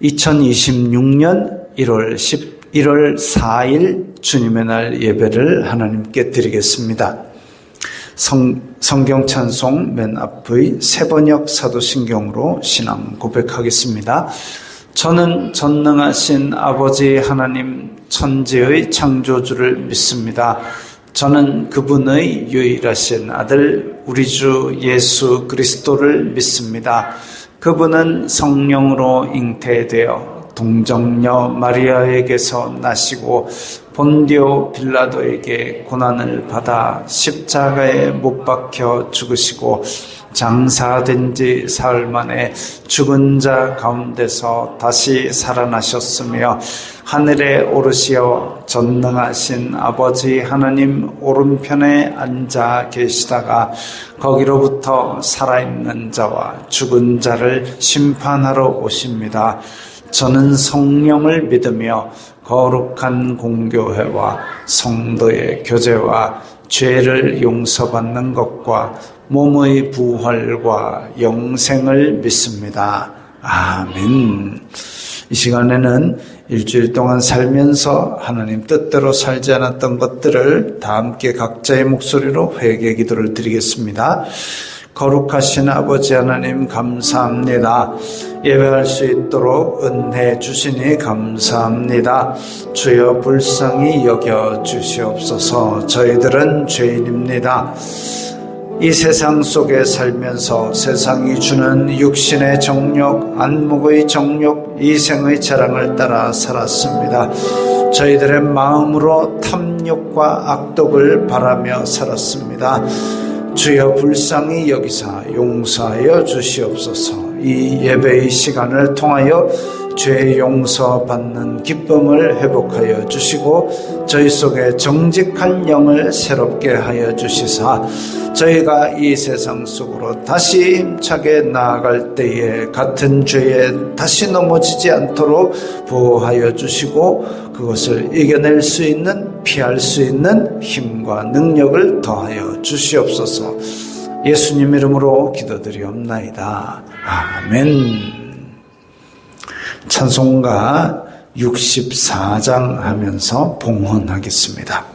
2026년 1월 4일 주님의 날 예배를 하나님께 드리겠습니다. 성경 찬송 맨 앞의 세번역 사도신경으로 신앙 고백하겠습니다. 저는 전능하신 아버지 하나님 천지의 창조주를 믿습니다. 저는 그분의 유일하신 아들 우리 주 예수 그리스도를 믿습니다. 그분은 성령으로 잉태되어 동정녀 마리아에게서 나시고 본디오 빌라도에게 고난을 받아 십자가에 못 박혀 죽으시고 장사된 지 사흘 만에 죽은 자 가운데서 다시 살아나셨으며 하늘에 오르시어 전능하신 아버지 하나님 오른편에 앉아 계시다가 거기로부터 살아있는 자와 죽은 자를 심판하러 오십니다. 저는 성령을 믿으며 거룩한 공교회와 성도의 교제와 죄를 용서받는 것과 몸의 부활과 영생을 믿습니다. 아멘. 이 시간에는 일주일 동안 살면서 하나님 뜻대로 살지 않았던 것들을 다 함께 각자의 목소리로 회개 기도를 드리겠습니다. 거룩하신 아버지 하나님 감사합니다. 예배할 수 있도록 은혜 주시니 감사합니다. 주여 불쌍히 여겨 주시옵소서. 저희들은 죄인입니다. 이 세상 속에 살면서 세상이 주는 육신의 정욕, 안목의 정욕, 이생의 자랑을 따라 살았습니다. 저희들의 마음으로 탐욕과 악독을 바라며 살았습니다. 주여 불쌍히 여기사 용서하여 주시옵소서. 이 예배의 시간을 통하여 죄 용서받는 기쁨을 회복하여 주시고 저희 속에 정직한 영을 새롭게 하여 주시사 저희가 이 세상 속으로 다시 힘차게 나아갈 때에 같은 죄에 다시 넘어지지 않도록 보호하여 주시고 그것을 이겨낼 수 있는, 피할 수 있는 힘과 능력을 더하여 주시옵소서. 예수님 이름으로 기도드리옵나이다. 아멘. 찬송가 64장 하면서 봉헌하겠습니다.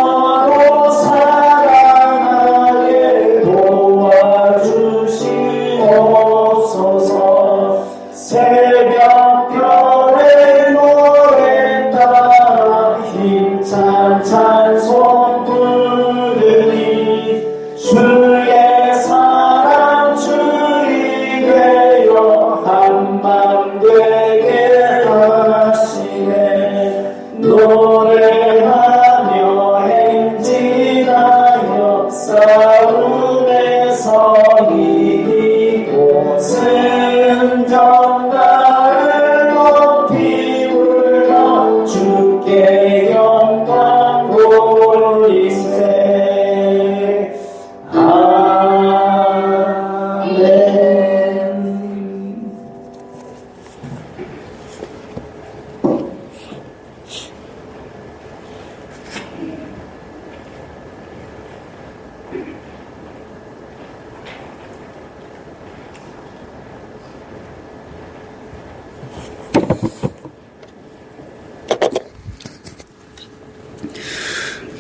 서로 사랑하여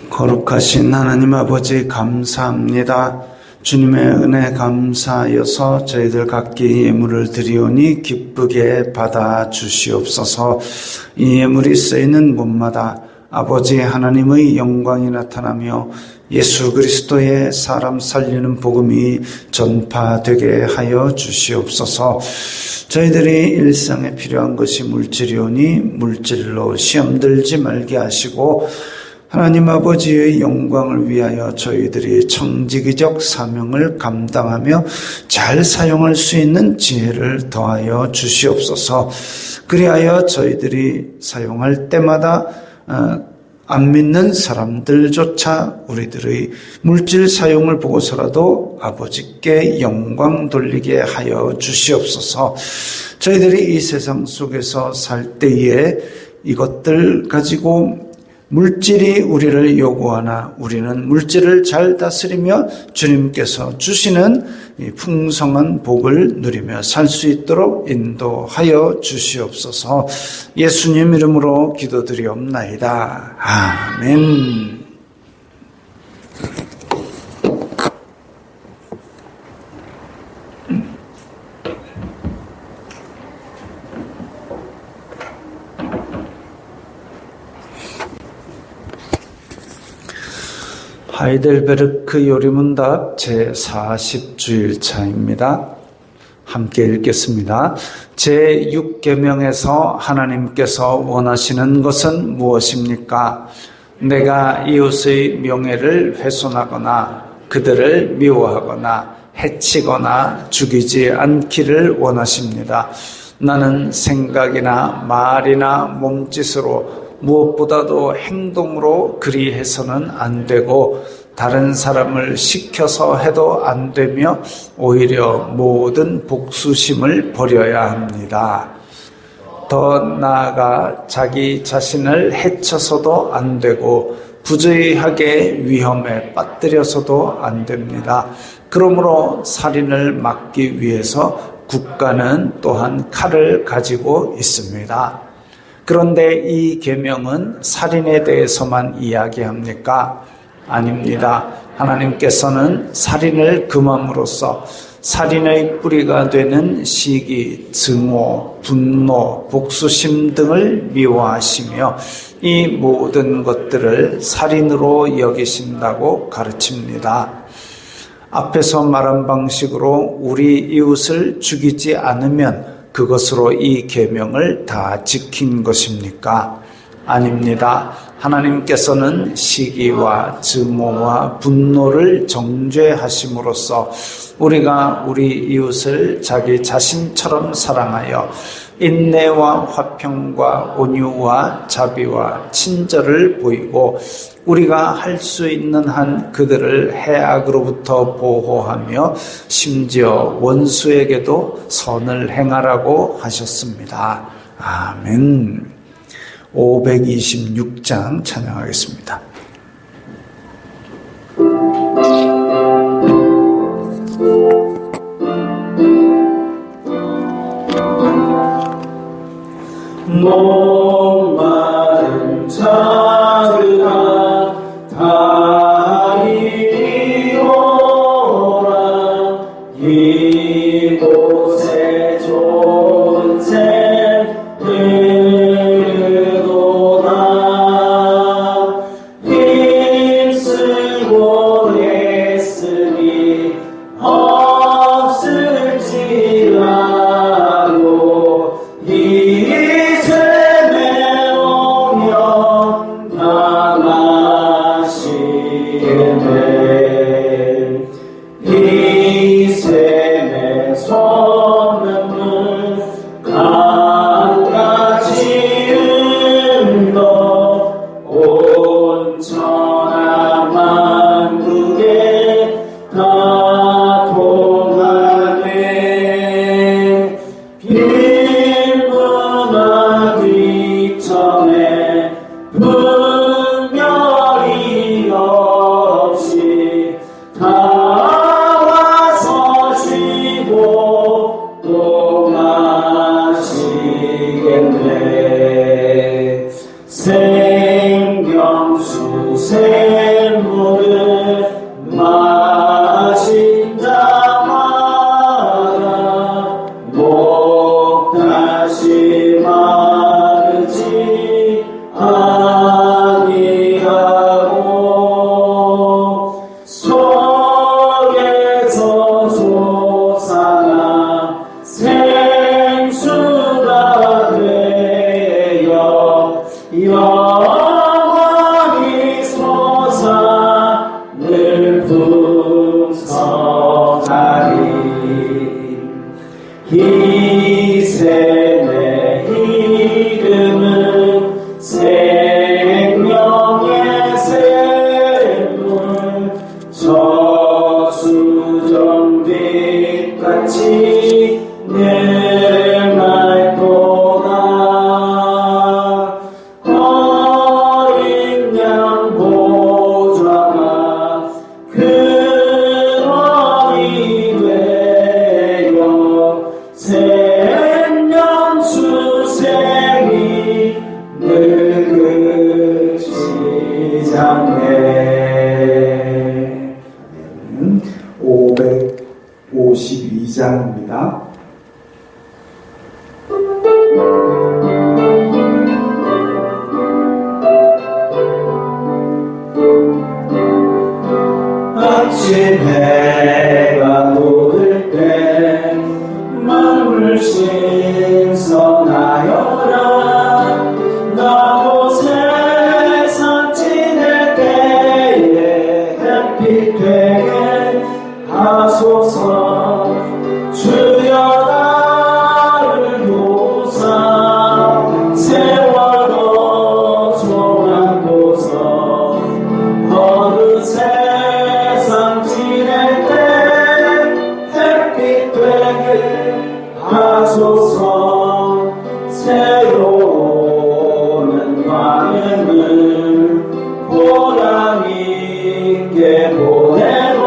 거룩하신 하나님 아버지 감사합니다. 주님의 은혜 감사하여서 저희들 각기 예물을 드리오니 기쁘게 받아 주시옵소서. 이 예물이 쓰이는 곳마다 아버지 하나님의 영광이 나타나며 예수 그리스도의 사람 살리는 복음이 전파되게 하여 주시옵소서. 저희들이 일상에 필요한 것이 물질이오니 물질로 시험 들지 말게 하시고 하나님 아버지의 영광을 위하여 저희들이 청지기적 사명을 감당하며 잘 사용할 수 있는 지혜를 더하여 주시옵소서. 그리하여 저희들이 사용할 때마다 안 믿는 사람들조차 우리들의 물질 사용을 보고서라도 아버지께 영광 돌리게 하여 주시옵소서. 저희들이 이 세상 속에서 살 때에 이것들 가지고 물질이 우리를 요구하나 우리는 물질을 잘 다스리며 주님께서 주시는 이 풍성한 복을 누리며 살 수 있도록 인도하여 주시옵소서. 예수님 이름으로 기도드리옵나이다. 아멘. 하이델베르크 요리문답 제40주일차입니다. 함께 읽겠습니다. 제6계명에서 하나님께서 원하시는 것은 무엇입니까? 내가 이웃의 명예를 훼손하거나 그들을 미워하거나 해치거나 죽이지 않기를 원하십니다. 나는 생각이나 말이나 몸짓으로 무엇보다도 행동으로 그리해서는 안 되고 다른 사람을 시켜서 해도 안 되며 오히려 모든 복수심을 버려야 합니다. 더 나아가 자기 자신을 해쳐서도 안 되고 부주의하게 위험에 빠뜨려서도 안 됩니다. 그러므로 살인을 막기 위해서 국가는 또한 칼을 가지고 있습니다. 그런데 이 계명은 살인에 대해서만 이야기합니까? 아닙니다. 하나님께서는 살인을 금함으로써 살인의 뿌리가 되는 시기, 증오, 분노, 복수심 등을 미워하시며 이 모든 것들을 살인으로 여기신다고 가르칩니다. 앞에서 말한 방식으로 우리 이웃을 죽이지 않으면 그것으로 이 계명을 다 지킨 것입니까? 아닙니다. 하나님께서는 시기와 증오와 분노를 정죄하심으로써 우리가 우리 이웃을 자기 자신처럼 사랑하여 인내와 화평과 온유와 자비와 친절을 보이고 우리가 할 수 있는 한 그들을 해악으로부터 보호하며 심지어 원수에게도 선을 행하라고 하셨습니다. 아멘. 526장 찬양하겠습니다. 목마른 자들아 다 이리 오라 이곳에 존재 이르도다 힘쓰고 애쓰기 없을지라도 이 샘에 솟는 강가지 은도 온 천하 만국에 다 통하네 빈문하기 전에 분별이 없이 2장입니다. 아침 해가 돋을 때 마음을 신선하여라. 나도 세상 지낼 때에 햇빛 되게 하소서. 주여 나를 도우사 세월호 소망도서. 어느 세상 지낼 때 햇빛 되게 하소서. 새로운 광야를 보람 있게 보내고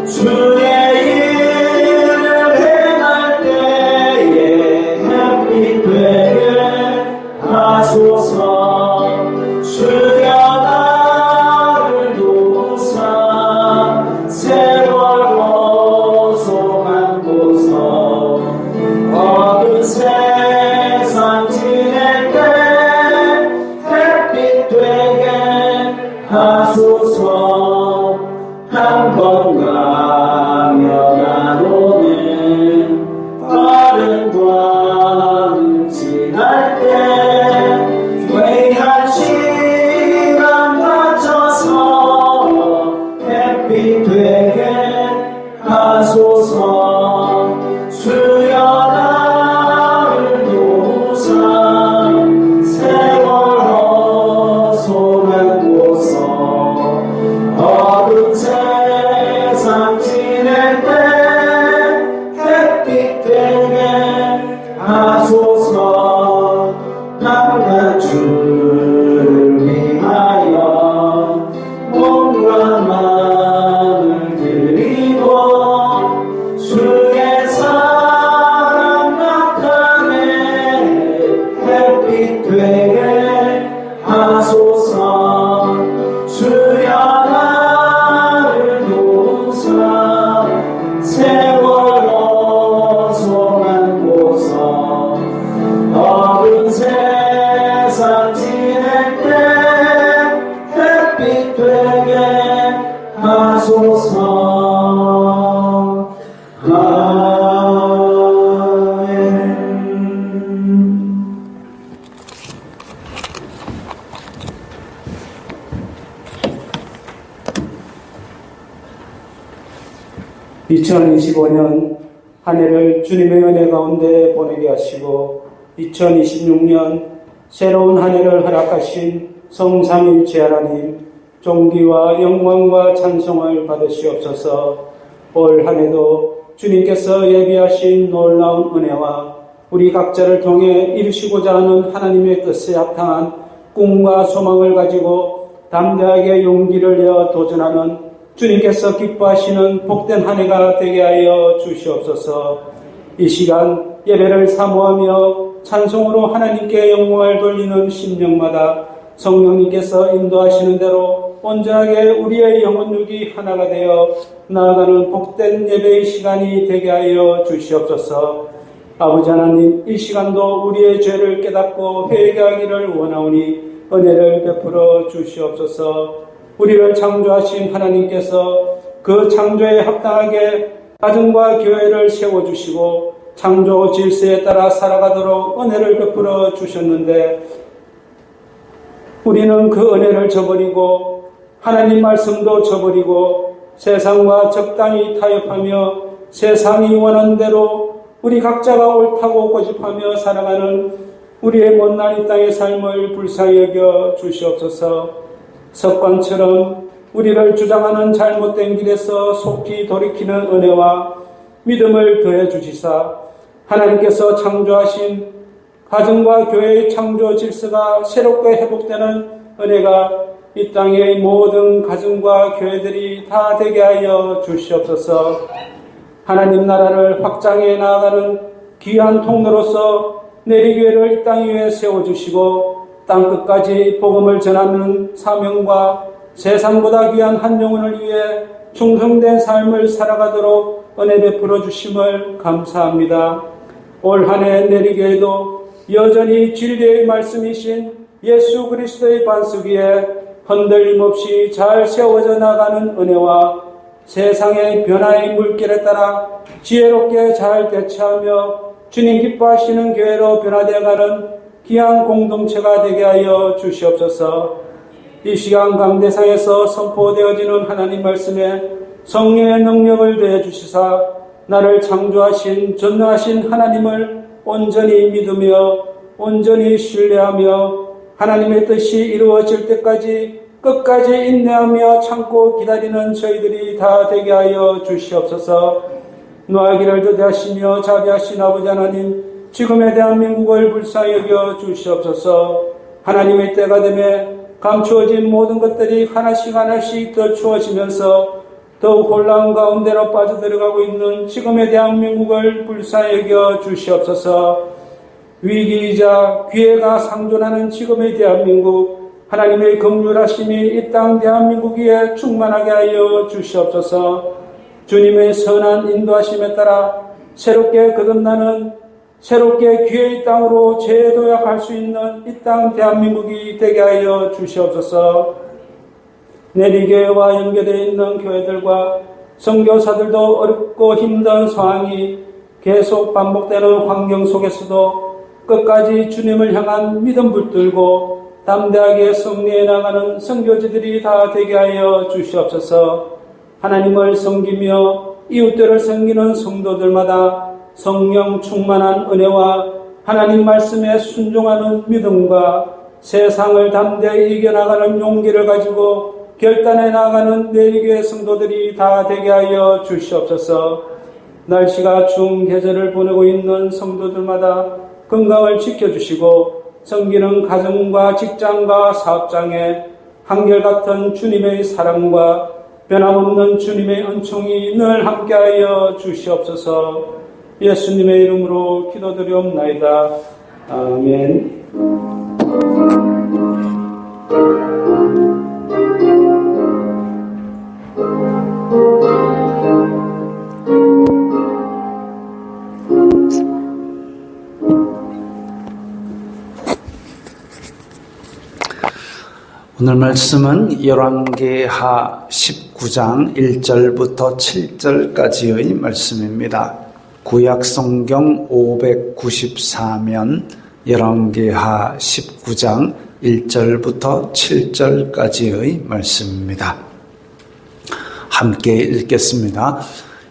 주의 일을 행할 때에 햇빛 되게 하소서. 주여 나를 도우사 세월호 소망도서. 어느 세상 지낼 때 햇빛 되게 하소서. 한 번 가면 안 오는 빠른 광 지날 때 외한 시간 맞춰서 햇빛 되게 하소서. 주여 나를 도우사 세월호 소망도서. 어두운 세상 지낼 때 햇빛 되게 하소서. 나가 주를 위하여 몸과 마음을 드리고 주의 사랑 나타내 햇빛 되게 하소서. 주여 나를 도우사 세월호 소망도서. 어두운 세상 지낼 때 햇빛 되게 하소서. 아멘. 2025년 한 해를 주님의 은혜 가운데 보내게 하시고 2026년 새로운 한 해를 허락하신 성삼일체 하나님 존귀와 영광과 찬송을 받으시옵소서. 올 한 해도 주님께서 예비하신 놀라운 은혜와 우리 각자를 통해 이루시고자 하는 하나님의 뜻에 합당한 꿈과 소망을 가지고 담대하게 용기를 내어 도전하는 주님께서 기뻐하시는 복된 한 해가 되게 하여 주시옵소서. 이 시간 예배를 사모하며 찬송으로 하나님께 영광을 돌리는 심령마다 성령님께서 인도하시는 대로 온전하게 우리의 영혼육이 하나가 되어 나아가는 복된 예배의 시간이 되게 하여 주시옵소서. 아버지 하나님, 이 시간도 우리의 죄를 깨닫고 회개하기를 원하오니 은혜를 베풀어 주시옵소서. 우리를 창조하신 하나님께서 그 창조에 합당하게 가정과 교회를 세워주시고 창조 질서에 따라 살아가도록 은혜를 베풀어 주셨는데 우리는 그 은혜를 저버리고 하나님 말씀도 저버리고 세상과 적당히 타협하며 세상이 원하는 대로 우리 각자가 옳다고 고집하며 살아가는 우리의 못난 이 땅의 삶을 불쌍히 여겨 주시옵소서. 습관처럼 우리를 주장하는 잘못된 길에서 속히 돌이키는 은혜와 믿음을 더해 주시사 하나님께서 창조하신 가정과 교회의 창조 질서가 새롭게 회복되는 은혜가 이 땅의 모든 가정과 교회들이 다 되게 하여 주시옵소서. 하나님 나라를 확장해 나아가는 귀한 통로로서 내리교회를 이 땅 위에 세워주시고 땅끝까지 복음을 전하는 사명과 세상보다 귀한 한 영혼을 위해 충성된 삶을 살아가도록 은혜 베풀어 주심을 감사합니다. 올 한 해 내리교회도 여전히 진리의 말씀이신 예수 그리스도의 반석 위에 흔들림 없이 잘 세워져 나가는 은혜와 세상의 변화의 물결에 따라 지혜롭게 잘 대처하며 주님 기뻐하시는 교회로 변화되어가는 귀한 공동체가 되게 하여 주시옵소서. 이 시간 강대상에서 선포되어지는 하나님 말씀에 성령의 능력을 더해 주시사 나를 창조하신 전능하신 하나님을 온전히 믿으며 온전히 신뢰하며 하나님의 뜻이 이루어질 때까지 끝까지 인내하며 참고 기다리는 저희들이 다 되게 하여 주시옵소서. 노하기를 더디하시며 자비하신 아버지 하나님, 지금의 대한민국을 불쌍히 여겨 주시옵소서. 하나님의 때가 되매 감추어진 모든 것들이 하나씩 하나씩 더 추워지면서 더욱 혼란 가운데로 빠져들어가고 있는 지금의 대한민국을 불쌍히 여겨 주시옵소서. 위기이자 기회가 상존하는 지금의 대한민국, 하나님의 긍휼하심이 이 땅 대한민국 위에 충만하게 하여 주시옵소서. 주님의 선한 인도하심에 따라 새롭게 거듭나는 새롭게 기회의 땅으로 재도약할 수 있는 이 땅 대한민국이 되게 하여 주시옵소서. 내리교회와 연계되어 있는 교회들과 선교사들도 어렵고 힘든 상황이 계속 반복되는 환경 속에서도 끝까지 주님을 향한 믿음 붙들고 담대하게 승리해 나가는 선교지들이 다 되게 하여 주시옵소서. 하나님을 섬기며 이웃들을 섬기는 성도들마다 성령 충만한 은혜와 하나님 말씀에 순종하는 믿음과 세상을 담대히 이겨나가는 용기를 가지고 결단해 나가는 내리교회 성도들이 다 되게 하여 주시옵소서. 날씨가 추운 계절을 보내고 있는 성도들마다 건강을 지켜주시고 섬기는 가정과 직장과 사업장에 한결같은 주님의 사랑과 변함없는 주님의 은총이 늘 함께하여 주시옵소서. 예수님의 이름으로 기도드리옵나이다. 아멘. 오늘 말씀은 열왕기하 19장 1절부터 7절까지의 말씀입니다. 구약성경 594면 열왕기하 19장 1절부터 7절까지의 말씀입니다. 함께 읽겠습니다.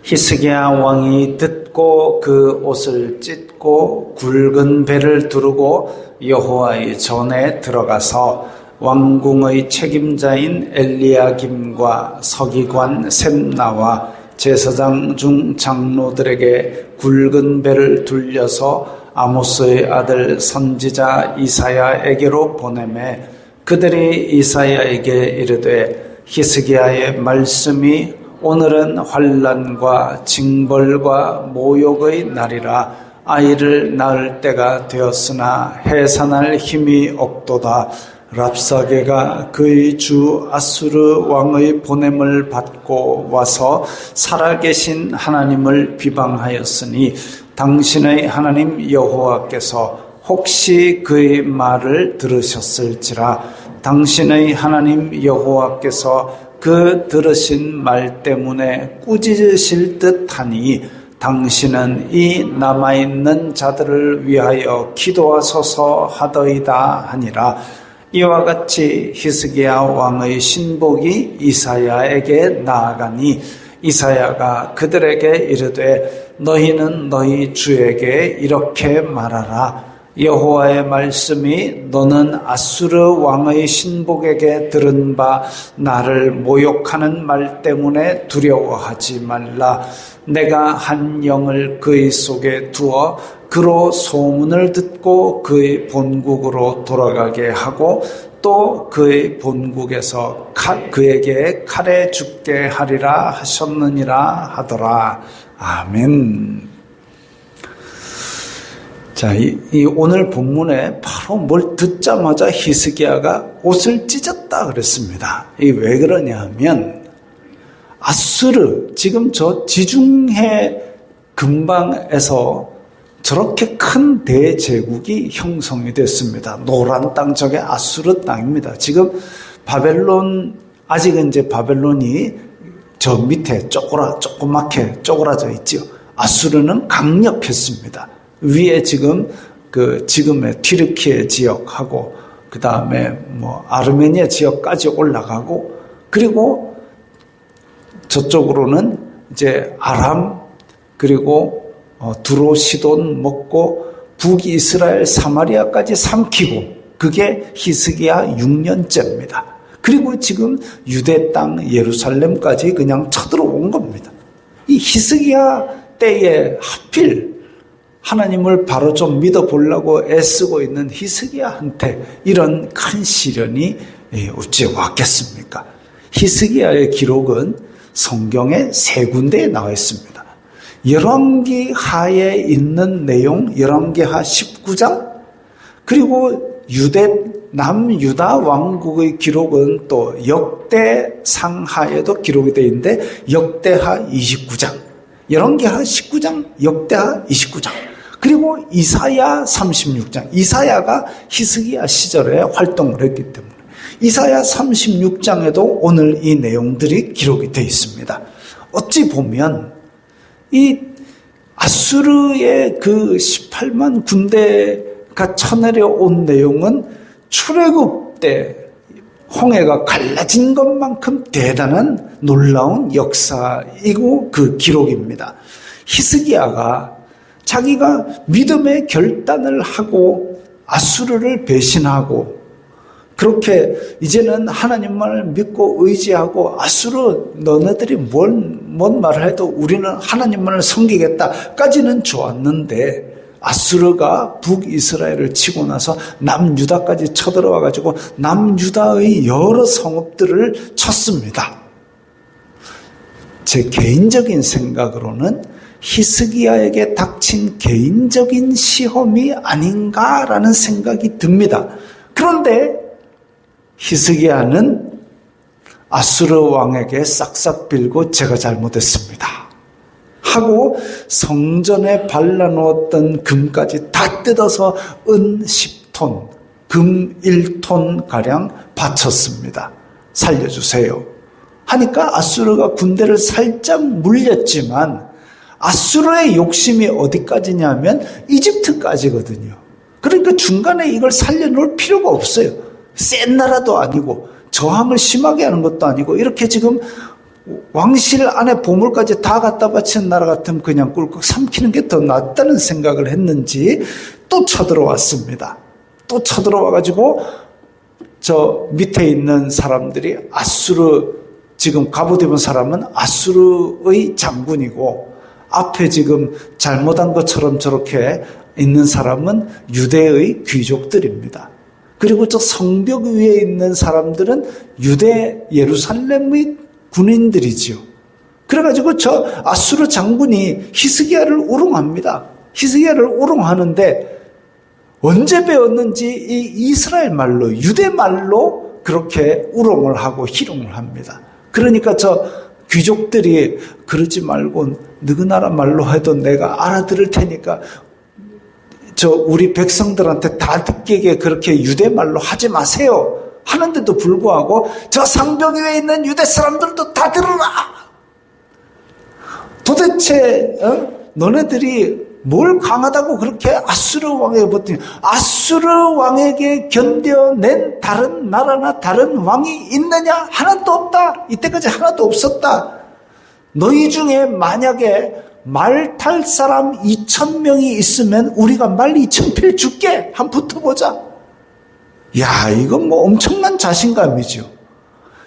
히스기야 왕이 듣고 그 옷을 찢고 굵은 배를 두르고 여호와의 전에 들어가서 왕궁의 책임자인 엘리야김과 서기관 셈나와 제사장 중 장로들에게 굵은 배를 둘려서 아모스의 아들 선지자 이사야에게로 보내매 그들이 이사야에게 이르되 히스기야의 말씀이 오늘은 환난과 징벌과 모욕의 날이라 아이를 낳을 때가 되었으나 해산할 힘이 없도다. 랍사게가 그의 주 아수르 왕의 보냄을 받고 와서 살아계신 하나님을 비방하였으니 당신의 하나님 여호와께서 혹시 그의 말을 들으셨을지라. 당신의 하나님 여호와께서 그 들으신 말 때문에 꾸짖으실 듯하니 당신은 이 남아있는 자들을 위하여 기도하소서 하더이다 하니라. 이와 같이 히스기야 왕의 신복이 이사야에게 나아가니 이사야가 그들에게 이르되 너희는 너희 주에게 이렇게 말하라. 여호와의 말씀이 너는 아수르 왕의 신복에게 들은 바 나를 모욕하는 말 때문에 두려워하지 말라. 내가 한 영을 그의 속에 두어 그로 소문을 듣고 그의 본국으로 돌아가게 하고 또 그의 본국에서 그에게 칼에 죽게 하리라 하셨느니라 하더라. 아멘. 자, 이 오늘 본문에 바로 뭘 듣자마자 히스기야가 옷을 찢었다 그랬습니다. 이 왜 그러냐 하면 아수르, 지금 저 지중해 근방에서 저렇게 큰 대제국이 형성이 됐습니다. 노란 땅, 저게 아수르 땅입니다. 지금 바벨론, 아직은 이제 바벨론이 저 밑에 조그맣게 쪼그라져 있죠. 아수르는 강력했습니다. 위에 지금 지금의 튀르키예 지역하고 그 다음에 뭐 아르메니아 지역까지 올라가고, 그리고 저쪽으로는 이제 아람, 그리고 두로 시돈 먹고 북이스라엘 사마리아까지 삼키고, 그게 히스기야 6년째입니다. 그리고 지금 유대 땅 예루살렘까지 그냥 쳐들어온 겁니다. 이 히스기야 때에 하필 하나님을 바로 좀 믿어보려고 애쓰고 있는 히스기야한테 이런 큰 시련이 어찌 왔겠습니까? 히스기야의 기록은 성경에 3군데에 나와 있습니다. 열왕기 하에 있는 내용, 열왕기 하 19장, 그리고 남유다 왕국의 기록은 또 역대상하에도 기록이 되어 있는데 역대하 29장, 열왕기하 19장, 역대하 29장, 그리고 이사야 36장. 이사야가 히스기야 시절에 활동을 했기 때문에 이사야 36장에도 오늘 이 내용들이 기록이 되어 있습니다. 어찌 보면 이 아수르의 그 18만 군대가 쳐내려온 내용은 출애굽 때 홍해가 갈라진 것만큼 대단한 놀라운 역사이고 그 기록입니다. 히스기야가 자기가 믿음의 결단을 하고 아수르를 배신하고, 그렇게 이제는 하나님만을 믿고 의지하고, 아수르 너네들이 뭔 말을 해도 우리는 하나님만을 섬기겠다까지는 좋았는데, 아수르가 북이스라엘을 치고 나서 남유다까지 쳐들어와 가지고 남유다의 여러 성읍들을 쳤습니다. 제 개인적인 생각으로는 히스기야에게 닥친 개인적인 시험이 아닌가라는 생각이 듭니다. 그런데 히스기야는 아수르 왕에게 싹싹 빌고 제가 잘못했습니다 하고 성전에 발라놓았던 금까지 다 뜯어서 은 10톤, 금 1톤 가량 바쳤습니다. 살려주세요 하니까 아수르가 군대를 살짝 물렸지만, 아수르의 욕심이 어디까지냐면 이집트까지거든요. 그러니까 중간에 이걸 살려놓을 필요가 없어요. 센 나라도 아니고 저항을 심하게 하는 것도 아니고, 이렇게 지금 왕실 안에 보물까지 다 갖다 바치는 나라 같으면 그냥 꿀꺽 삼키는 게 더 낫다는 생각을 했는지 또 쳐들어왔습니다. 또 쳐들어와가지고 저 밑에 있는 사람들이 아수르, 지금 갑옷 입은 사람은 아수르의 장군이고, 앞에 지금 잘못한 것처럼 저렇게 있는 사람은 유대의 귀족들입니다. 그리고 저 성벽 위에 있는 사람들은 유대 예루살렘의 군인들이지요. 그래가지고 저 아수르 장군이 히스기야를 우롱합니다. 히스기야를 우롱하는데 언제 배웠는지 이 이스라엘 말로, 유대 말로 그렇게 우롱을 하고 희롱을 합니다. 그러니까 저 귀족들이 그러지 말고 너희 나라 말로 해도 내가 알아들을 테니까 저 우리 백성들한테 다 듣게 그렇게 유대 말로 하지 마세요 하는데도 불구하고 저 상벽 위에 있는 유대 사람들도 다 들으라. 도대체 너네들이 뭘 강하다고 그렇게 아수르 왕에게 버티냐. 아수르 왕에게 견뎌낸 다른 나라나 다른 왕이 있느냐? 하나도 없다. 이때까지 하나도 없었다. 너희 중에 만약에 말 탈 사람 2,000명이 있으면 우리가 말 2,000필 줄게. 한번 붙어보자. 야, 이건 뭐 엄청난 자신감이죠.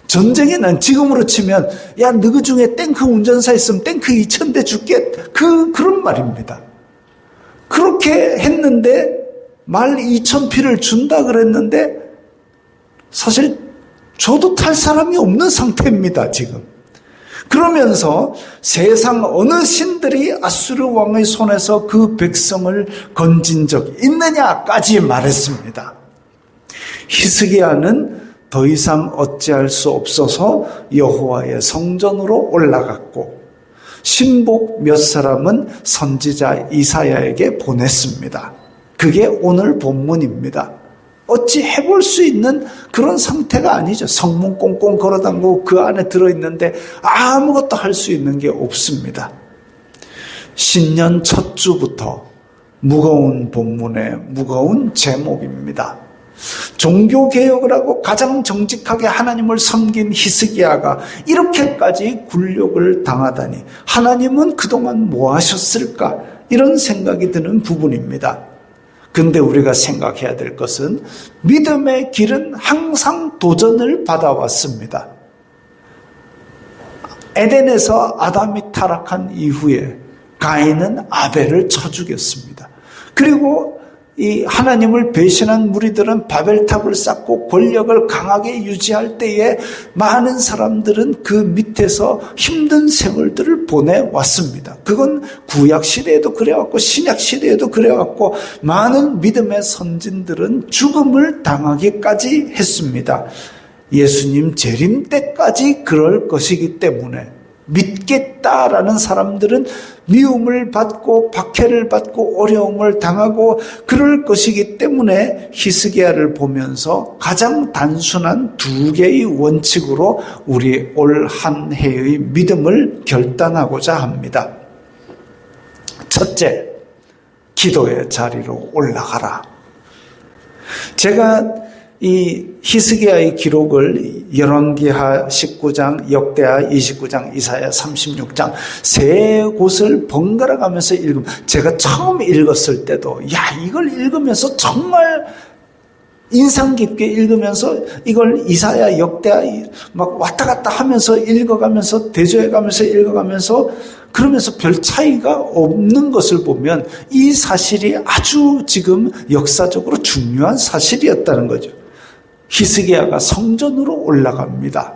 전쟁에는 지금으로 치면 야, 너희 중에 탱크 운전사 있으면 탱크 2,000대 줄게. 그런 말입니다. 그렇게 했는데 말 2,000필을 준다 그랬는데 사실 저도 탈 사람이 없는 상태입니다, 지금. 그러면서 세상 어느 신들이 아수르 왕의 손에서 그 백성을 건진 적 있느냐까지 말했습니다. 히스기야는 더 이상 어찌할 수 없어서 여호와의 성전으로 올라갔고 신복 몇 사람은 선지자 이사야에게 보냈습니다. 그게 오늘 본문입니다. 어찌 해볼 수 있는 그런 상태가 아니죠. 성문 꽁꽁 걸어담고 그 안에 들어있는데 아무것도 할 수 있는 게 없습니다. 신년 첫 주부터 무거운 본문의 무거운 제목입니다. 종교개혁을 하고 가장 정직하게 하나님을 섬긴 히스기야가 이렇게까지 굴욕을 당하다니 하나님은 그동안 뭐 하셨을까? 이런 생각이 드는 부분입니다. 근데 우리가 생각해야 될 것은 믿음의 길은 항상 도전을 받아왔습니다. 에덴에서 아담이 타락한 이후에 가인은 아벨을 쳐 죽였습니다. 그리고 이 하나님을 배신한 무리들은 바벨탑을 쌓고 권력을 강하게 유지할 때에 많은 사람들은 그 밑에서 힘든 세월들을 보내왔습니다. 그건 구약 시대에도 그래왔고 신약 시대에도 그래왔고 많은 믿음의 선진들은 죽음을 당하기까지 했습니다. 예수님 재림 때까지 그럴 것이기 때문에 믿겠다라는 사람들은 미움을 받고 박해를 받고 어려움을 당하고 그럴 것이기 때문에 히스기야를 보면서 가장 단순한 두 개의 원칙으로 우리 올 한 해의 믿음을 결단하고자 합니다. 첫째, 기도의 자리로 올라가라. 제가 이 히스기야의 기록을 열왕기하 19장, 역대하 29장, 이사야 36장 세 곳을 번갈아 가면서 읽으면 제가 처음 읽었을 때도 이걸 읽으면서 정말 인상 깊게 읽으면서 이걸 이사야, 역대하 막 왔다 갔다 하면서 읽어가면서 대조해가면서 읽어가면서 그러면서 별 차이가 없는 것을 보면 이 사실이 아주 지금 역사적으로 중요한 사실이었다는 거죠. 히스기야가 성전으로 올라갑니다.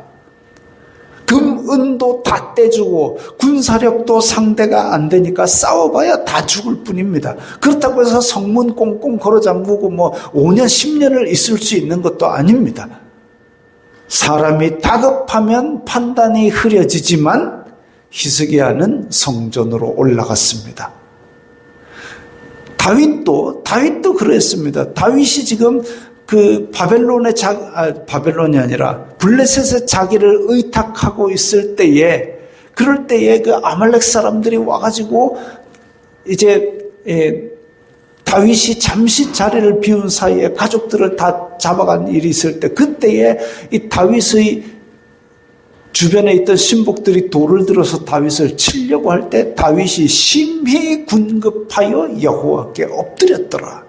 금, 은도 다 떼주고 군사력도 상대가 안 되니까 싸워봐야 다 죽을 뿐입니다. 그렇다고 해서 성문 꽁꽁 걸어 잠그고 5년 10년을 있을 수 있는 것도 아닙니다. 사람이 다급하면 판단이 흐려지지만 히스기야는 성전으로 올라갔습니다. 다윗도 그랬습니다. 다윗이 지금 그 바벨론이 아니라 블레셋에 자기를 의탁하고 있을 때에 그럴 때에 그 아말렉 사람들이 와가지고 이제 다윗이 잠시 자리를 비운 사이에 가족들을 다 잡아간 일이 있을 때 그때에 이 다윗의 주변에 있던 신복들이 돌을 들어서 다윗을 치려고 할 때 다윗이 심히 군급하여 여호와께 엎드렸더라.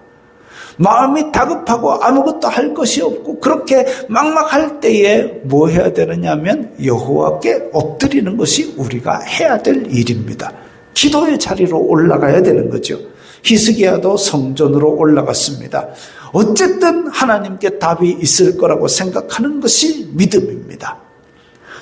마음이 다급하고 아무것도 할 것이 없고 그렇게 막막할 때에 뭐 해야 되느냐면 여호와께 엎드리는 것이 우리가 해야 될 일입니다. 기도의 자리로 올라가야 되는 거죠. 히스기야도 성전으로 올라갔습니다. 어쨌든 하나님께 답이 있을 거라고 생각하는 것이 믿음입니다.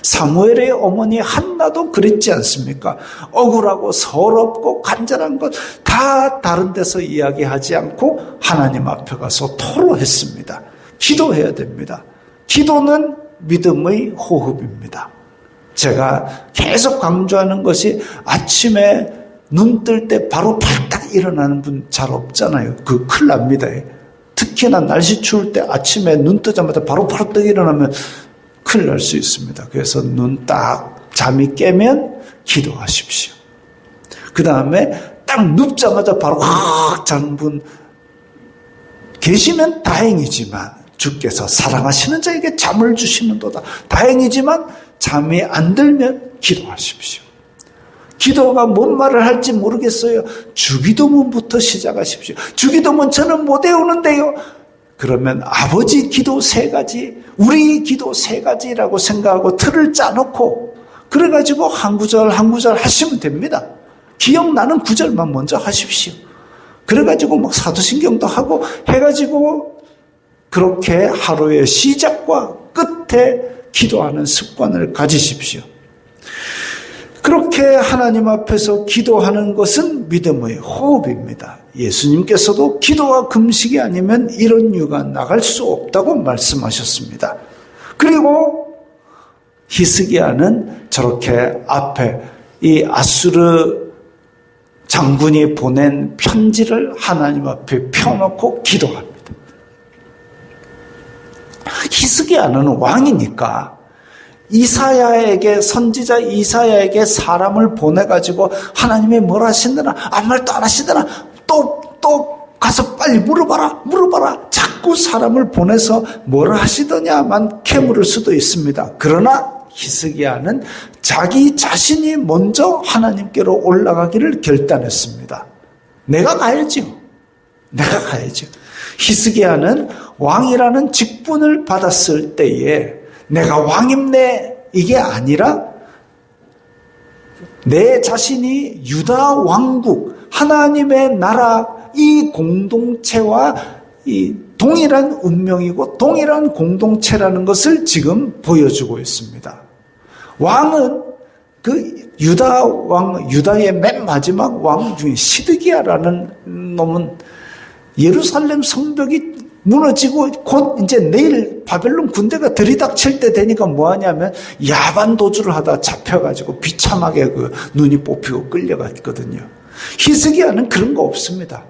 사무엘의 어머니 한나도 그랬지 않습니까? 억울하고 서럽고 간절한 것 다 다른 데서 이야기하지 않고 하나님 앞에 가서 토로했습니다. 기도해야 됩니다. 기도는 믿음의 호흡입니다. 제가 계속 강조하는 것이 아침에 눈 뜰 때 바로 발딱 일어나는 분 잘 없잖아요. 그 큰일 납니다. 특히나 날씨 추울 때 아침에 눈 뜨자마자 바로 떡 일어나면 큰일 날 수 있습니다. 그래서 눈 딱 잠이 깨면 기도하십시오. 그 다음에 딱 눕자마자 바로 확 자는 분 계시면 다행이지만 주께서 사랑하시는 자에게 잠을 주시는도다. 다행이지만 잠이 안 들면 기도하십시오. 기도가 뭔 말을 할지 모르겠어요. 주기도문부터 시작하십시오. 주기도문 저는 못 외우는데요. 그러면 아버지 기도 3가지, 우리 기도 3가지라고 생각하고 틀을 짜놓고 그래가지고 한 구절 한 구절 하시면 됩니다. 기억나는 구절만 먼저 하십시오. 그래가지고 막 사도신경도 하고 해가지고 그렇게 하루의 시작과 끝에 기도하는 습관을 가지십시오. 그렇게 하나님 앞에서 기도하는 것은 믿음의 호흡입니다. 예수님께서도 기도와 금식이 아니면 이런 유가 나갈 수 없다고 말씀하셨습니다. 그리고 히스기야는 저렇게 앞에 이 아수르 장군이 보낸 편지를 하나님 앞에 펴놓고 기도합니다. 히스기야는 왕이니까 이사야에게, 선지자 이사야에게 사람을 보내가지고 하나님이 뭘 하시더나, 아무 말도 안 하시더나, 또 가서 빨리 물어봐라. 자꾸 사람을 보내서 뭘 하시더냐만 캐물을 수도 있습니다. 그러나 히스기야는 자기 자신이 먼저 하나님께로 올라가기를 결단했습니다. 내가 가야죠. 히스기야는 왕이라는 직분을 받았을 때에 내가 왕임네 이게 아니라 내 자신이 유다 왕국, 하나님의 나라 이 공동체와 이 동일한 운명이고 동일한 공동체라는 것을 지금 보여주고 있습니다. 왕은 그 유다의 맨 마지막 왕 중에 시드기야라는 놈은 예루살렘 성벽이 무너지고 곧 이제 내일 바벨론 군대가 들이닥칠 때 되니까 뭐 하냐면 야반 도주를 하다 잡혀가지고 비참하게 그 눈이 뽑히고 끌려갔거든요. 히스기야는 그런 거 없습니다.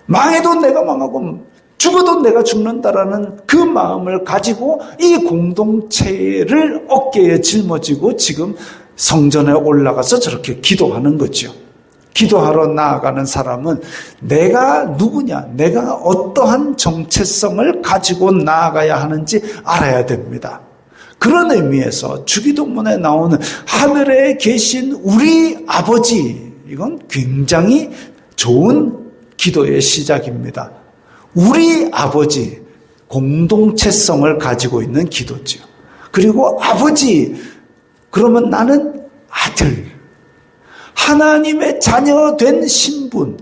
망해도 내가 망하고 죽어도 내가 죽는다라는 그 마음을 가지고 이 공동체를 어깨에 짊어지고 지금 성전에 올라가서 저렇게 기도하는 거죠. 기도하러 나아가는 사람은 내가 누구냐, 내가 어떠한 정체성을 가지고 나아가야 하는지 알아야 됩니다. 그런 의미에서 주기도문에 나오는 하늘에 계신 우리 아버지, 이건 굉장히 좋은 기도의 시작입니다. 우리 아버지, 공동체성을 가지고 있는 기도죠. 그리고 아버지, 그러면 나는 아들, 하나님의 자녀 된 신분,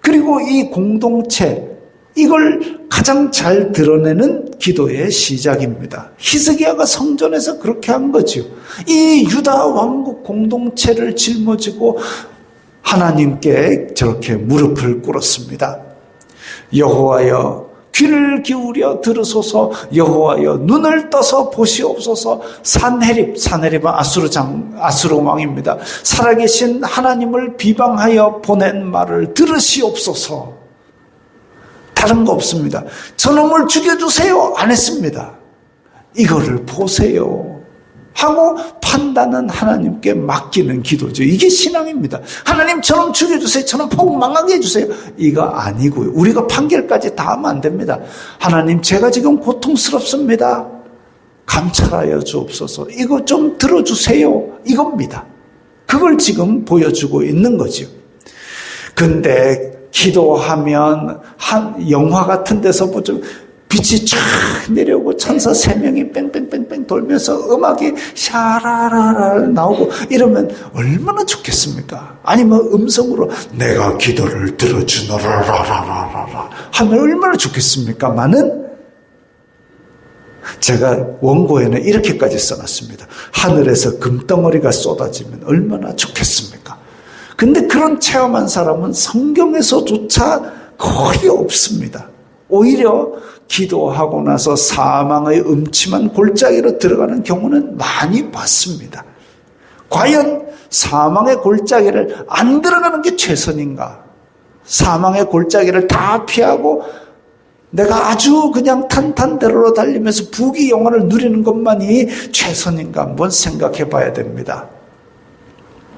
그리고 이 공동체, 이걸 가장 잘 드러내는 기도의 시작입니다. 히스기야가 성전에서 그렇게 한 거죠. 이 유다 왕국 공동체를 짊어지고 하나님께 저렇게 무릎을 꿇었습니다. 여호와여 귀를 기울여 들으소서, 여호와여 눈을 떠서 보시옵소서. 산헤립은 아수르 왕입니다. 살아계신 하나님을 비방하여 보낸 말을 들으시옵소서. 다른 거 없습니다. 저놈을 죽여주세요 안 했습니다. 이거를 보세요 하고 판단은 하나님께 맡기는 기도죠. 이게 신앙입니다. 하나님 저놈 죽여주세요, 저놈 폭 망하게 해주세요, 이거 아니고요. 우리가 판결까지 다 하면 안 됩니다. 하나님 제가 지금 고통스럽습니다, 감찰하여 주옵소서, 이거 좀 들어주세요, 이겁니다. 그걸 지금 보여주고 있는 거죠. 근데 기도하면 한 영화 같은 데서 보죠. 빛이 쫙 내려오고 천사 3명이 뺑뺑뺑뺑 돌면서 음악이 샤라라라 나오고 이러면 얼마나 좋겠습니까? 아니면 음성으로 내가 기도를 들어주노라라라라라 하면 얼마나 좋겠습니까?만은 제가 원고에는 이렇게까지 써놨습니다. 하늘에서 금덩어리가 쏟아지면 얼마나 좋겠습니까? 근데 그런 체험한 사람은 성경에서조차 거의 없습니다. 오히려 기도하고 나서 사망의 음침한 골짜기로 들어가는 경우는 많이 봤습니다. 과연 사망의 골짜기를 안 들어가는 게 최선인가? 사망의 골짜기를 다 피하고 내가 아주 그냥 탄탄대로로 달리면서 부귀 영화를 누리는 것만이 최선인가? 한번 생각해 봐야 됩니다.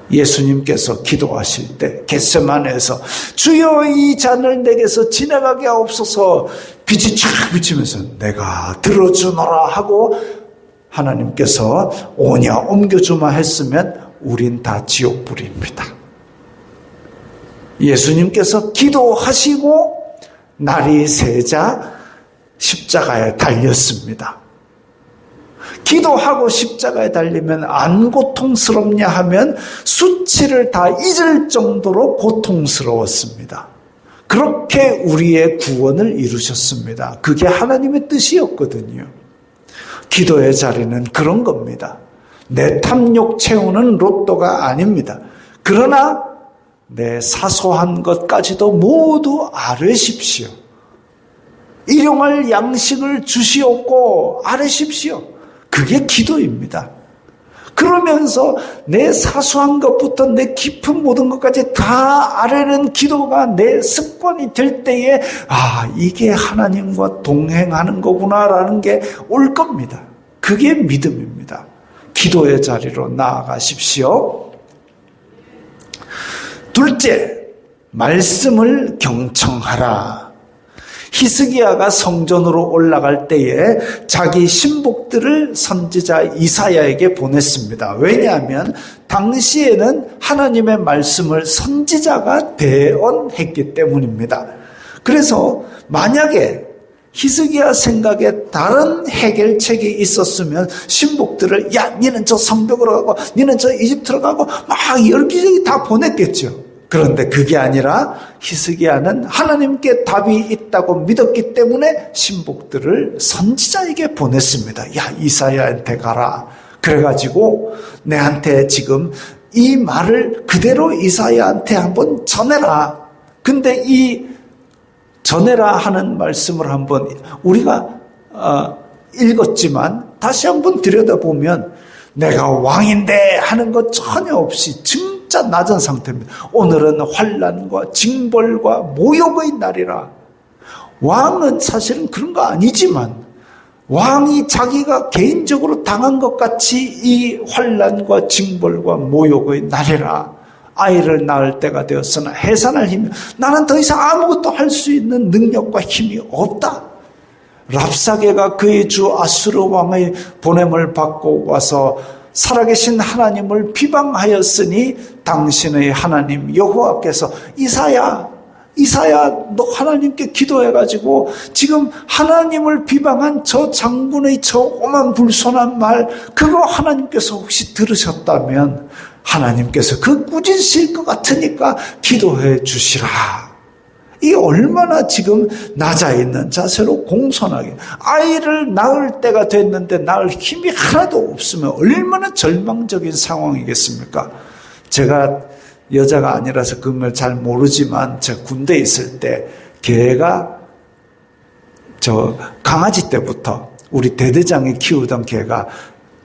예수님께서 기도하실 때 겟세마네에서 주여 이 잔을 내게서 지나가게 하옵소서, 빛이 쫙 비치면서 내가 들어주노라 하고 하나님께서 오냐 옮겨주마 했으면 우린 다 지옥불입니다. 예수님께서 기도하시고 날이 새자 십자가에 달렸습니다. 기도하고 십자가에 달리면 안 고통스럽냐 하면 수치를 다 잊을 정도로 고통스러웠습니다. 그렇게 우리의 구원을 이루셨습니다. 그게 하나님의 뜻이었거든요. 기도의 자리는 그런 겁니다. 내 탐욕 채우는 로또가 아닙니다. 그러나 내 사소한 것까지도 모두 아뢰십시오. 일용할 양식을 주시옵고 아뢰십시오. 그게 기도입니다. 그러면서 내 사소한 것부터 내 깊은 모든 것까지 다 아뢰는 기도가 내 습관이 될 때에 이게 하나님과 동행하는 거구나라는 게 올 겁니다. 그게 믿음입니다. 기도의 자리로 나아가십시오. 둘째, 말씀을 경청하라. 히스기야가 성전으로 올라갈 때에 자기 신복들을 선지자 이사야에게 보냈습니다. 왜냐하면 당시에는 하나님의 말씀을 선지자가 대언했기 때문입니다. 그래서 만약에 히스기야 생각에 다른 해결책이 있었으면 신복들을 니는 저 성벽으로 가고 니는 저 이집트로 가고 막 열기저기 다 보냈겠죠. 그런데 그게 아니라 히스기야는 하나님께 답이 있다고 믿었기 때문에 신복들을 선지자에게 보냈습니다. 이사야한테 가라. 그래가지고 내한테 지금 이 말을 그대로 이사야한테 한번 전해라. 근데 이 전해라 하는 말씀을 한번 우리가 읽었지만 다시 한번 들여다보면 내가 왕인데 하는 것 전혀 없이 진짜 낮은 상태입니다. 오늘은 환난과 징벌과 모욕의 날이라. 왕은 사실은 그런 거 아니지만 왕이 자기가 개인적으로 당한 것 같이 이 환난과 징벌과 모욕의 날이라. 아이를 낳을 때가 되었으나 해산할 힘이 나는 더 이상 아무것도 할 수 있는 능력과 힘이 없다. 랍사게가 그의 주 아수르 왕의 보냄을 받고 와서 살아계신 하나님을 비방하였으니 당신의 하나님 여호와께서 이사야 너 하나님께 기도해가지고 지금 하나님을 비방한 저 장군의 저 오만 불손한 말 그거 하나님께서 혹시 들으셨다면 하나님께서 그 꾸짖으실 것 같으니까 기도해 주시라. 이 얼마나 지금 낮아있는 자세로 공손하게 아이를 낳을 때가 됐는데 낳을 힘이 하나도 없으면 얼마나 절망적인 상황이겠습니까? 제가 여자가 아니라서 그런 걸 잘 모르지만 제가 군대에 있을 때 개가 저 강아지 때부터 우리 대대장이 키우던 개가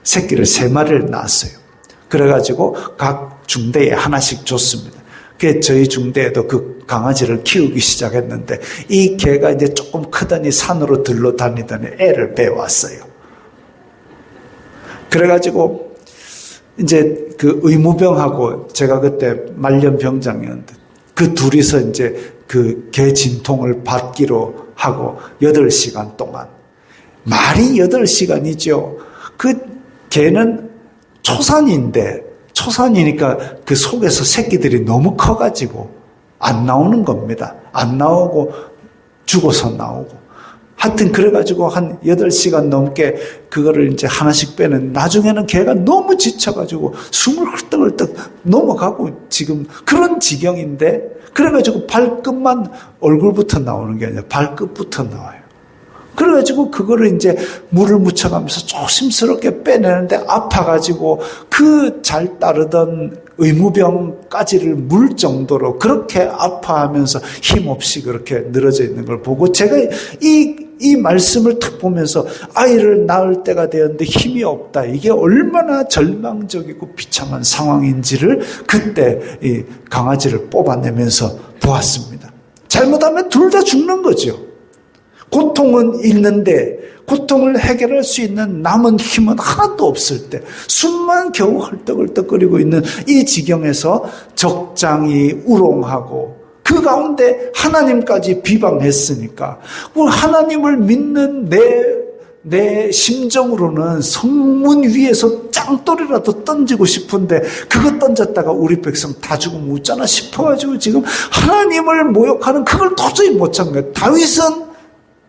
새끼를 3마리를 낳았어요. 그래가지고 각 중대에 하나씩 줬습니다. 그 저희 중대에도 그 강아지를 키우기 시작했는데 이 개가 이제 조금 크더니 산으로 들러 다니더니 애를 빼왔어요. 그래가지고 이제 그 의무병하고 제가 그때 말년병장이었는데 그 둘이서 이제 그 개 진통을 받기로 하고 8시간 동안 말이 8시간이죠. 그 개는 초산이니까 그 속에서 새끼들이 너무 커가지고 안 나오는 겁니다. 안 나오고 죽어서 나오고. 하여튼 그래가지고 한 8시간 넘게 그거를 이제 하나씩 빼는 나중에는 걔가 너무 지쳐가지고 숨을 헐떡헐떡 넘어가고 지금 그런 지경인데 그래가지고 발끝만 얼굴부터 나오는 게 아니라 발끝부터 나와요. 그래가지고 그거를 이제 물을 묻혀가면서 조심스럽게 빼내는데 아파가지고 그 잘 따르던 의무병까지를 물 정도로 그렇게 아파하면서 힘없이 그렇게 늘어져 있는 걸 보고 제가 이 말씀을 딱 보면서 아이를 낳을 때가 되었는데 힘이 없다. 이게 얼마나 절망적이고 비참한 상황인지를 그때 이 강아지를 뽑아내면서 보았습니다. 잘못하면 둘 다 죽는 거죠. 고통은 있는데 고통을 해결할 수 있는 남은 힘은 하나도 없을 때 숨만 겨우 헐떡헐떡거리고 있는 이 지경에서 적장이 우롱하고 그 가운데 하나님까지 비방했으니까 하나님을 믿는 내 심정으로는 성문 위에서 짱돌이라도 던지고 싶은데 그거 던졌다가 우리 백성 다 죽으면 웃잖아 싶어가지고 지금 하나님을 모욕하는 그걸 도저히 못 참는 거예요. 다윗은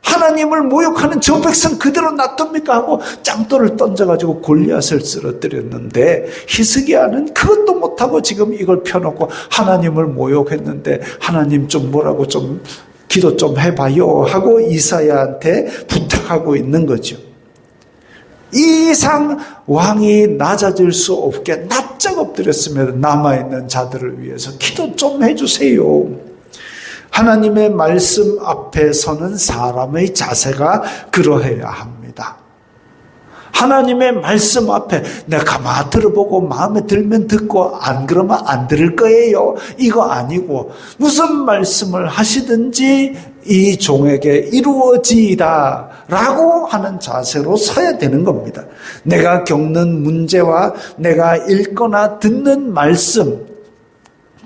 하나님을 모욕하는 저 백성 그대로 놔둡니까 하고 짱돌을 던져가지고 골리앗을 쓰러뜨렸는데 히스기야는 그것도 못하고 지금 이걸 펴놓고 하나님을 모욕했는데 하나님 좀 뭐라고 좀 기도 좀 해봐요 하고 이사야한테 부탁하고 있는 거죠. 이 이상 왕이 낮아질 수 없게 납작 엎드렸으며 남아있는 자들을 위해서 기도 좀 해주세요. 하나님의 말씀 앞에 서는 사람의 자세가 그러해야 합니다. 하나님의 말씀 앞에 내가 가만히 들어보고 마음에 들면 듣고 안 그러면 안 들을 거예요. 이거 아니고 무슨 말씀을 하시든지 이 종에게 이루어지이다 라고 하는 자세로 서야 되는 겁니다. 내가 겪는 문제와 내가 읽거나 듣는 말씀,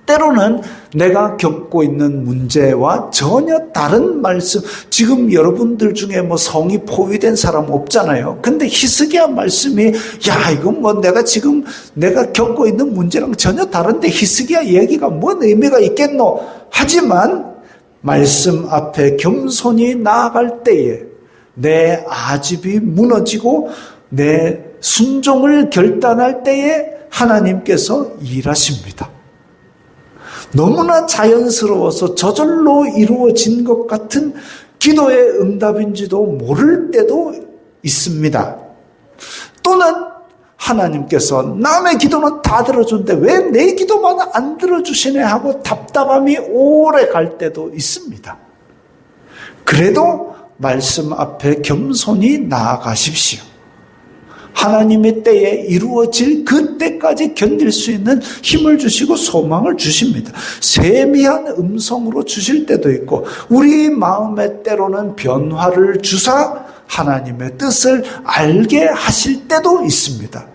때로는 내가 겪고 있는 문제와 전혀 다른 말씀, 지금 여러분들 중에 뭐 성이 포위된 사람 없잖아요. 근데 히스기야 말씀이 야 이건 뭐 내가 겪고 있는 문제랑 전혀 다른데 히스기야 얘기가 뭔 의미가 있겠노? 하지만 말씀 앞에 겸손히 나아갈 때에 내 아집이 무너지고 내 순종을 결단할 때에 하나님께서 일하십니다. 너무나 자연스러워서 저절로 이루어진 것 같은 기도의 응답인지도 모를 때도 있습니다. 또는 하나님께서 남의 기도는 다 들어주는데 왜 내 기도만 안 들어주시네 하고 답답함이 오래 갈 때도 있습니다. 그래도 말씀 앞에 겸손히 나아가십시오. 하나님의 때에 이루어질 그때까지 견딜 수 있는 힘을 주시고 소망을 주십니다. 세미한 음성으로 주실 때도 있고 우리 마음의 때로는 변화를 주사 하나님의 뜻을 알게 하실 때도 있습니다.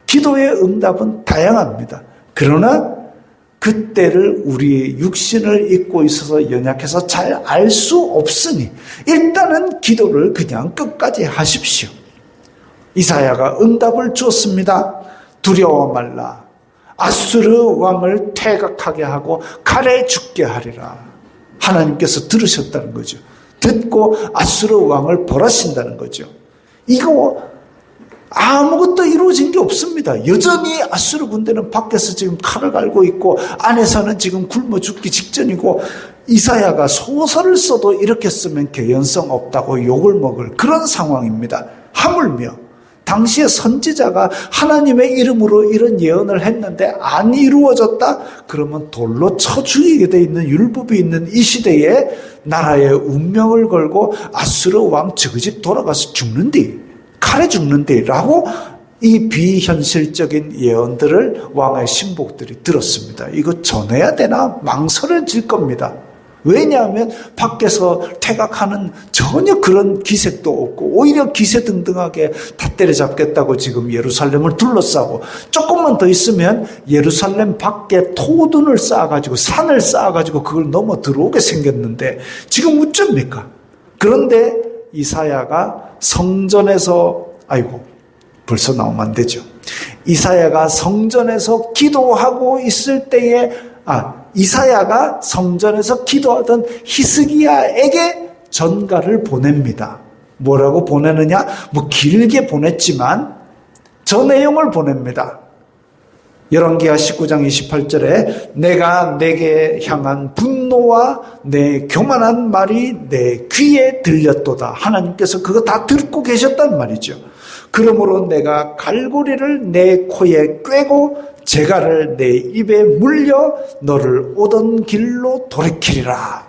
기도의 응답은 다양합니다. 그러나 그때를 우리의 육신을 잊고 있어서 연약해서 잘 알 수 없으니 일단은 기도를 그냥 끝까지 하십시오. 이사야가 응답을 주었습니다. 두려워 말라. 아수르 왕을 퇴각하게 하고 칼에 죽게 하리라. 하나님께서 들으셨다는 거죠. 듣고 아수르 왕을 벌하신다는 거죠. 이거 아무것도 이루어진 게 없습니다. 여전히 아수르 군대는 밖에서 지금 칼을 갈고 있고 안에서는 지금 굶어 죽기 직전이고 이사야가 소설을 써도 이렇게 쓰면 개연성 없다고 욕을 먹을 그런 상황입니다. 하물며 당시의 선지자가 하나님의 이름으로 이런 예언을 했는데 안 이루어졌다? 그러면 돌로 쳐 죽이게 돼 있는 율법이 있는 이 시대에 나라의 운명을 걸고 아수르 왕 저그 집 돌아가서 죽는디, 칼에 죽는디 라고 이 비현실적인 예언들을 왕의 신복들이 들었습니다. 이거 전해야 되나 망설여질 겁니다. 왜냐하면 밖에서 퇴각하는 전혀 그런 기색도 없고 오히려 기세등등하게 다 때려잡겠다고 지금 예루살렘을 둘러싸고 조금만 더 있으면 예루살렘 밖에 토둔을 쌓아가지고 산을 쌓아가지고 그걸 넘어 들어오게 생겼는데 지금 어쩝니까? 그런데 이사야가 성전에서 벌써 나오면 안 되죠. 이사야가 성전에서 기도하고 있을 때에 이사야가 성전에서 기도하던 히스기야에게 전가를 보냅니다. 뭐라고 보내느냐? 길게 보냈지만 저 내용을 보냅니다. 열왕기하 19장 28절에 내가 내게 향한 분노와 내 교만한 말이 내 귀에 들렸도다. 하나님께서 그거 다 듣고 계셨단 말이죠. 그러므로 내가 갈고리를 내 코에 꿰고 재갈을 내 입에 물려 너를 오던 길로 돌이키리라.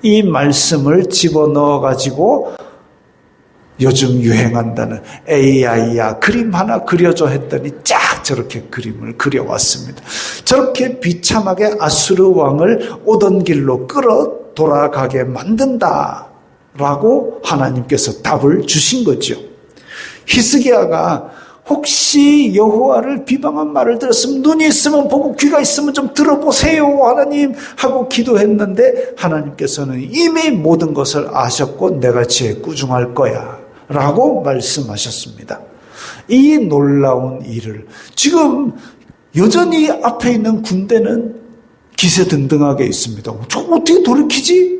이 말씀을 집어넣어 가지고 요즘 유행한다는 AI야 그림 하나 그려줘 했더니 쫙 저렇게 그림을 그려왔습니다. 저렇게 비참하게 아수르 왕을 오던 길로 끌어 돌아가게 만든다 라고 하나님께서 답을 주신 거죠. 히스기야가 혹시 여호와를 비방한 말을 들었으면 눈이 있으면 보고 귀가 있으면 좀 들어보세요 하나님 하고 기도했는데 하나님께서는 이미 모든 것을 아셨고 내가 지혜 꾸중할 거야 라고 말씀하셨습니다. 이 놀라운 일을 지금 여전히 앞에 있는 군대는 기세등등하게 있습니다. 저 어떻게 돌이키지?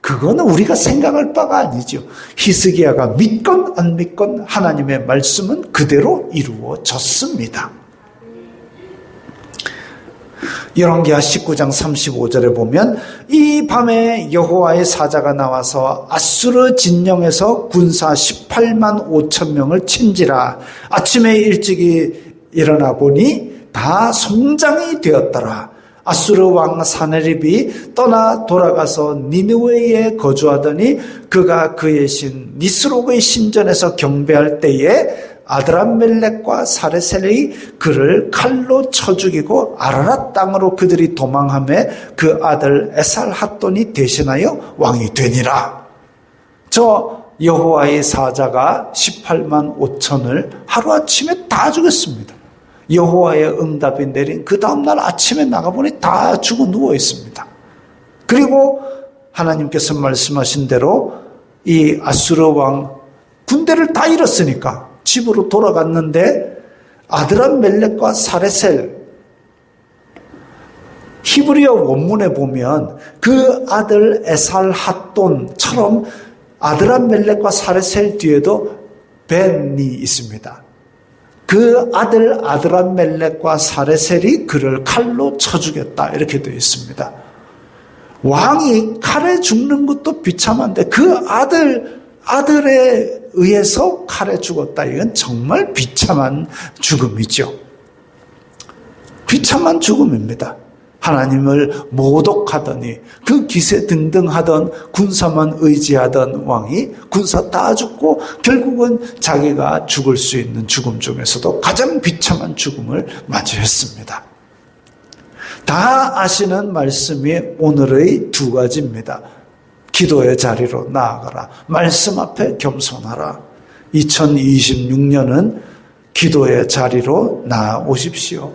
그거는 우리가 생각할 바가 아니죠. 히스기야가 믿건 안 믿건 하나님의 말씀은 그대로 이루어졌습니다. 열왕기하 19장 35절에 보면 이 밤에 여호와의 사자가 나와서 아수르 진영에서 군사 18만 5천 명을 친지라. 아침에 일찍이 일어나 보니 다 송장이 되었더라. 아수르 왕 사네립이 떠나 돌아가서 니느웨에 거주하더니 그가 그의 신 니스록의 신전에서 경배할 때에 아드람멜렉과 사레셀이 그를 칼로 쳐 죽이고 아라랏 땅으로 그들이 도망하며 그 아들 에살핫돈이 대신하여 왕이 되니라. 저 여호와의 사자가 18만 5천을 하루아침에 다 죽였습니다. 여호와의 응답이 내린 그 다음날 아침에 나가보니 다 죽어 누워 있습니다. 그리고 하나님께서 말씀하신 대로 이 아수르 왕 군대를 다 잃었으니까 집으로 돌아갔는데 아드람멜렉과 사레셀, 히브리어 원문에 보면 그 아들 에살핫돈처럼 아드람멜렉과 사레셀 뒤에도 벤이 있습니다. 그 아들 아드람멜렉과 사레셀이 그를 칼로 쳐 죽였다 이렇게 되어 있습니다. 왕이 칼에 죽는 것도 비참한데 그 아들에 의해서 칼에 죽었다. 이건 정말 비참한 죽음이죠. 비참한 죽음입니다. 하나님을 모독하더니 그 기세등등하던 군사만 의지하던 왕이 군사 다 죽고 결국은 자기가 죽을 수 있는 죽음 중에서도 가장 비참한 죽음을 맞이했습니다. 다 아시는 말씀이 오늘의 두 가지입니다. 기도의 자리로 나아가라. 말씀 앞에 겸손하라. 2026년은 기도의 자리로 나아오십시오.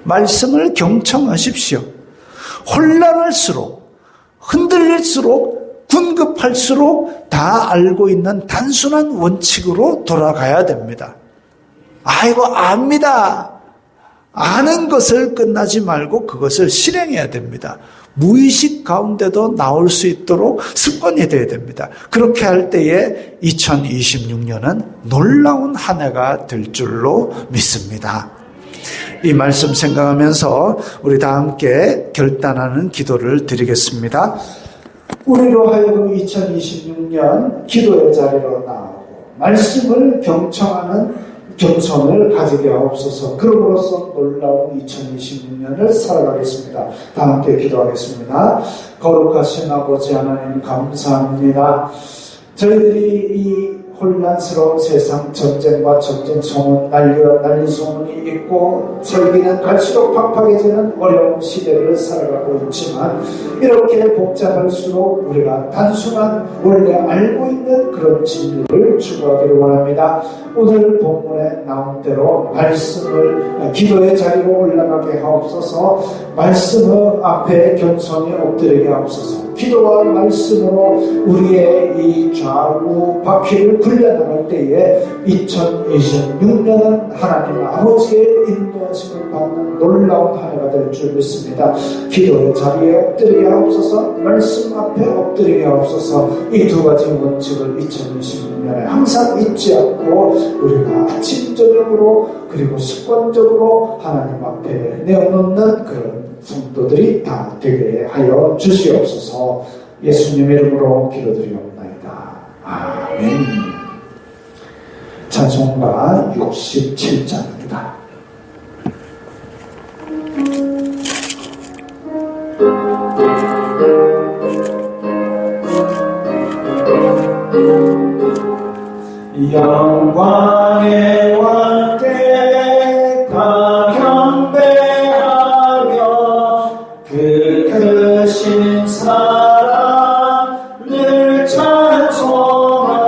말씀을 경청하십시오. 혼란할수록, 흔들릴수록, 군급할수록 다 알고 있는 단순한 원칙으로 돌아가야 됩니다. 아이고 압니다. 아는 것을 끝나지 말고 그것을 실행해야 됩니다. 무의식 가운데도 나올 수 있도록 습관이 되어야 됩니다. 그렇게 할 때에 2026년은 놀라운 한 해가 될 줄로 믿습니다. 이 말씀 생각하면서 우리 다 함께 결단하는 기도를 드리겠습니다. 우리로 하여금 2026년 기도의 자리로 나아가고 말씀을 경청하는 겸손을 가지게 하옵소서. 그럼으로써 놀라운 2026년을 살아가겠습니다. 다 함께 기도하겠습니다. 거룩하신 아버지 하나님 감사합니다. 저희들이 이 혼란스러운 세상, 전쟁과 전쟁 소문, 난리 소문이 있고 설기는 갈수록 팍팍해지는 어려운 시대를 살아가고 있지만 이렇게 복잡할수록 우리가 단순한 원래 알고 있는 그런 진리를 추구하기를 원합니다. 오늘 본문에 나온 대로 말씀을 기도의 자리로 올라가게 하옵소서. 말씀 앞에 겸손히 엎드리게 하옵소서. 기도와 말씀으로 우리의 이 좌우 바퀴를 굴려나갈 때에 2026년은 하나님 아버지의 인도하심을 받는 놀라운 한 해가 될 줄 믿습니다. 기도의 자리에 엎드리게 하옵소서. 말씀 앞에 엎드리게 하옵소서. 이 두 가지 원칙을 2026년에 항상 잊지 않고 우리가 아침 저녁으로 그리고 습관적으로 하나님 앞에 내어놓는 그런 성도들이 다 되게 하여 주시옵소서. 예수님 이름으로 기도드리옵나이다. 아멘. 찬송가 67장입니다. 영광의 왕께 다 경배하며 그 크신 사랑을 찬송하라.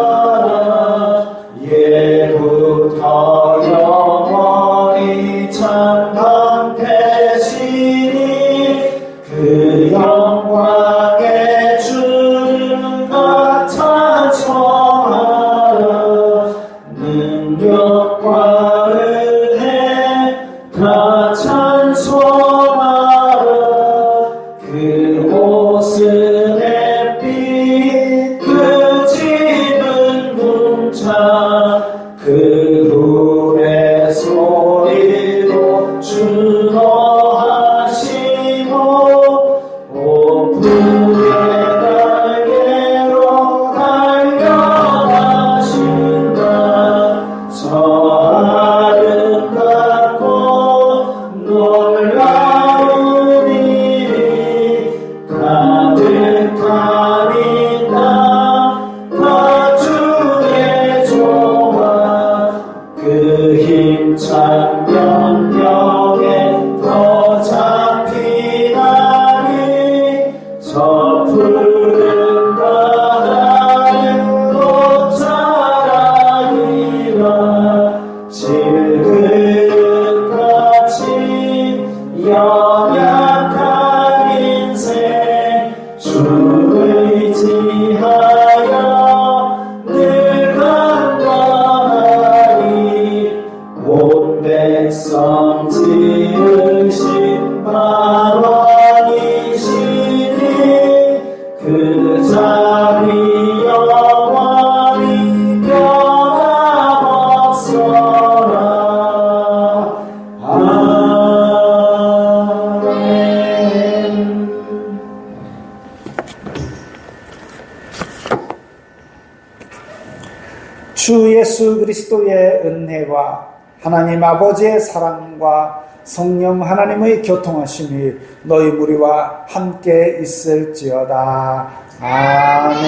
예부터 영원히 참담되시니 그 영광의 주를 다 찬송하라. 능력과 은혜 다 찬송하라. 그 옷은 햇빛 그 집은 궁창 그 불의 소리로 주너하시고 오프의 날개로 달려가신다. 저 아름답고 놀라운 연약한 인생 주를 의지하여 늘 강건하리 온 백성 지으신 발원이시니 그 자리 영원히 변함없어라. 아멘. 주 예수 그리스도의 은혜와 하나님 아버지의 사랑과 성령 하나님의 교통하심이 너희 무리와 함께 있을지어다. 아멘.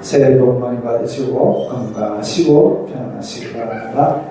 새해 복 많이 받으시고 건강하시고 편안하시기 바랍니다.